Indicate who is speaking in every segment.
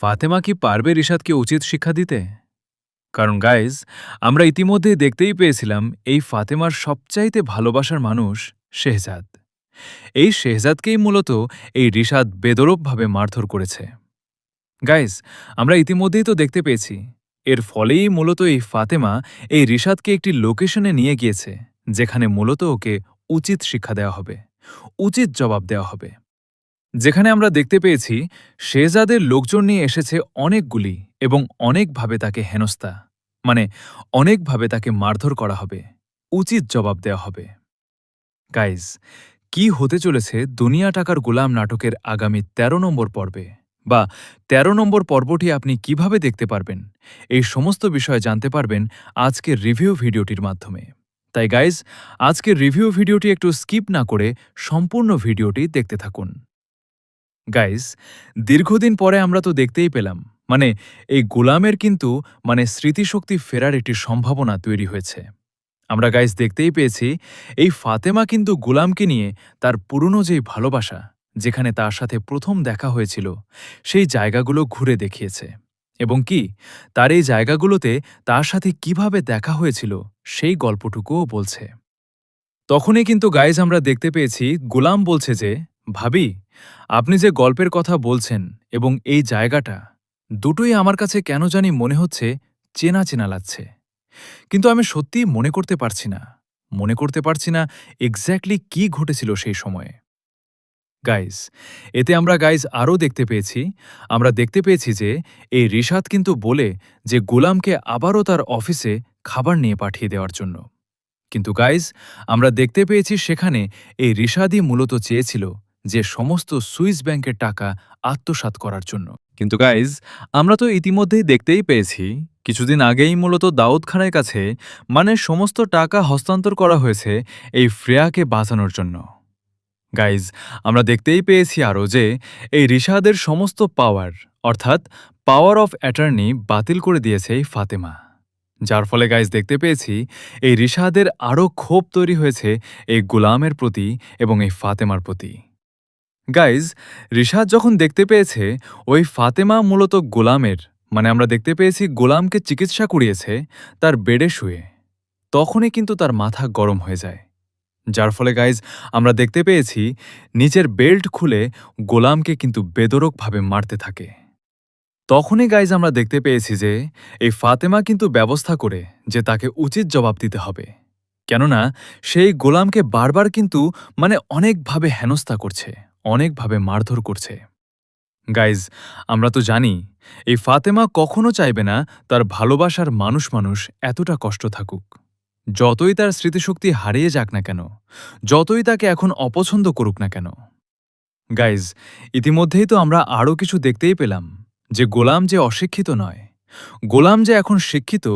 Speaker 1: ফাতেমা কি পারবে রিশাদকে উচিত শিক্ষা দিতে? কারণ গাইজ, আমরা ইতিমধ্যে দেখতেই পেয়েছিলাম এই ফাতেমার সবচাইতে ভালোবাসার মানুষ শেহজাদ। এই শেহজাদকেই মূলত এই রিশাদ বেদরূপভাবে মারধর করেছে। গাইজ, আমরা ইতিমধ্যেই তো দেখতে পেয়েছি, এর ফলেই মূলত এই ফাতেমা এই রিশাদকে একটি লোকেশনে নিয়ে গিয়েছে, যেখানে মূলত ওকে উচিত শিক্ষা দেওয়া হবে, উচিত জবাব দেওয়া হবে। যেখানে আমরা দেখতে পেয়েছি শেহজাদের লোকজন নিয়ে এসেছে অনেকগুলি এবং অনেকভাবে তাকে হেনস্থা, মানে অনেকভাবে তাকে মারধর করা হবে, উচিত জবাব দেওয়া হবে। গাইজ, কি হতে চলেছে দুনিয়া টাকার গোলাম নাটকের আগামী ১৩ নম্বর পর্বে, বা ১৩ নম্বর পর্বটি আপনি কিভাবে দেখতে পারবেন, এই সমস্ত বিষয় জানতে পারবেন আজকের রিভিউ ভিডিওটির মাধ্যমে। তাই গাইজ, আজকের রিভিউ ভিডিওটি একটু স্কিপ না করে সম্পূর্ণ ভিডিওটি দেখতে থাকুন। গাইজ, দীর্ঘদিন পরে আমরা তো দেখতেই পেলাম, মানে এই গোলামের কিন্তু স্মৃতিশক্তি ফেরার একটি সম্ভাবনা তৈরি হয়েছে। আমরা গাইজ দেখতেই পেয়েছি এই ফাতেমা কিন্তু গোলামকে নিয়ে তার পুরনো যেই ভালোবাসা, যেখানে তার সাথে প্রথম দেখা হয়েছিল, সেই জায়গাগুলো ঘুরে দেখিয়েছে, এবং কি তার এই জায়গাগুলোতে তার সাথে কিভাবে দেখা হয়েছিল সেই গল্পটুকুও বলছে। তখনই কিন্তু গাইজ আমরা দেখতে পেয়েছি গোলাম বলছে যে, ভাবি, আপনি যে গল্পের কথা বলছেন এবং এই জায়গাটা, দুটোই আমার কাছে কেন জানি মনে হচ্ছে চেনা চেনা লাগছে, কিন্তু আমি সত্যিই মনে করতে পারছি না এক্স্যাক্টলি কি ঘটেছিল সেই সময়ে। গাইজ, এতে আমরা আরও দেখতে পেয়েছি যে এই রিশাদ কিন্তু বলে যে গোলামকে আবারও তার অফিসে খাবার নিয়ে পাঠিয়ে দেওয়ার জন্য। কিন্তু গাইজ, আমরা দেখতে পেয়েছি সেখানে এই রিশাদই মূলত চেয়েছিল যে সমস্ত সুইস ব্যাংকের টাকা আত্মসাৎ করার জন্য। কিন্তু গাইজ, আমরা তো ইতিমধ্যেই দেখতেই পেয়েছি কিছুদিন আগেই মূলত দাউদ খানের কাছে সমস্ত টাকা হস্তান্তর করা হয়েছে এই ফ্রেয়াকে বাঁচানোর জন্য। গাইজ, আমরা দেখতেই পেয়েছি আরও যে এই রিশাদের সমস্ত পাওয়ার, অর্থাৎ পাওয়ার অফ অ্যাটর্নি বাতিল করে দিয়েছে এই ফাতেমা, যার ফলে গাইজ দেখতে পেয়েছি এই রিশাদের আরও ক্ষোভ তৈরি হয়েছে এই গোলামের প্রতি এবং এই ফাতেমার প্রতি। গাইজ, রিশাদ যখন দেখতে পেয়েছে ওই ফাতেমা মূলত গোলামের, আমরা দেখতে পেয়েছি গোলামকে চিকিৎসা করিয়েছে তার বেডে শুয়ে, তখনই কিন্তু তার মাথা গরম হয়ে যায়, যার ফলে গাইজ আমরা দেখতে পেয়েছি নিচের বেল্ট খুলে গোলামকে কিন্তু বেদরকভাবে মারতে থাকে। তখনই গাইজ আমরা দেখতে পেয়েছি যে এই ফাতেমা কিন্তু ব্যবস্থা করে যে তাকে উচিত জবাব দিতে হবে, কেননা সেই গোলামকে বারবার কিন্তু অনেকভাবে হেনস্থা করছে, অনেকভাবে মারধর করছে। গাইজ, আমরা তো জানি এই ফাতেমা কখনো চাইবে না তার ভালোবাসার মানুষ এতটা কষ্ট থাকুক, যতই তার স্মৃতিশক্তি হারিয়ে যাক না কেন, যতই তাকে এখন অপছন্দ করুক না কেন। গাইজ, ইতিমধ্যেই তো আমরা আরও কিছু দেখতেই পেলাম যে গোলাম যে অশিক্ষিত নয়, গোলাম যে এখন শিক্ষিত,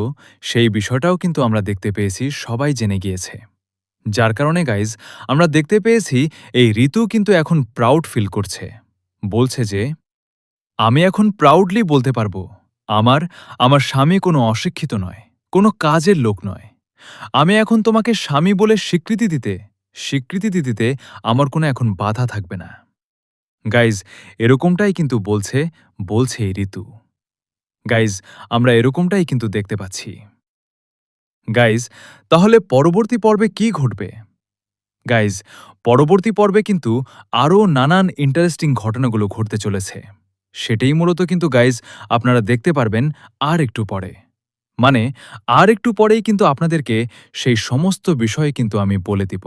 Speaker 1: সেই বিষয়টাও কিন্তু আমরা দেখতে পেয়েছি, সবাই জেনে গিয়েছে। যার কারণে গাইজ আমরা দেখতে পেয়েছি এই ঋতু কিন্তু এখন প্রাউড ফিল করছে, বলছে যে আমি এখন প্রাউডলি বলতে পারবো আমার আমার স্বামী কোনো অশিক্ষিত নয়, কোনো কাজের লোক নয়। আমি এখন তোমাকে স্বামী বলে স্বীকৃতি দিতে আমার কোনো এখন বাধা থাকবে না। গাইজ, এরকমটাই কিন্তু বলছে এই ঋতু। গাইজ, আমরা এরকমটাই কিন্তু দেখতে পাচ্ছি। গাইজ, তাহলে পরবর্তী পর্বে কি ঘটবে? গাইজ, পরবর্তী পর্বে কিন্তু আরও নানান ইন্টারেস্টিং ঘটনাগুলো ঘটতে চলেছে, সেটাই মূলত কিন্তু গাইজ আপনারা দেখতে পারবেন আর একটু পরে, আর একটু পরেই কিন্তু আপনাদেরকে সেই সমস্ত বিষয় কিন্তু আমি বলে দিব।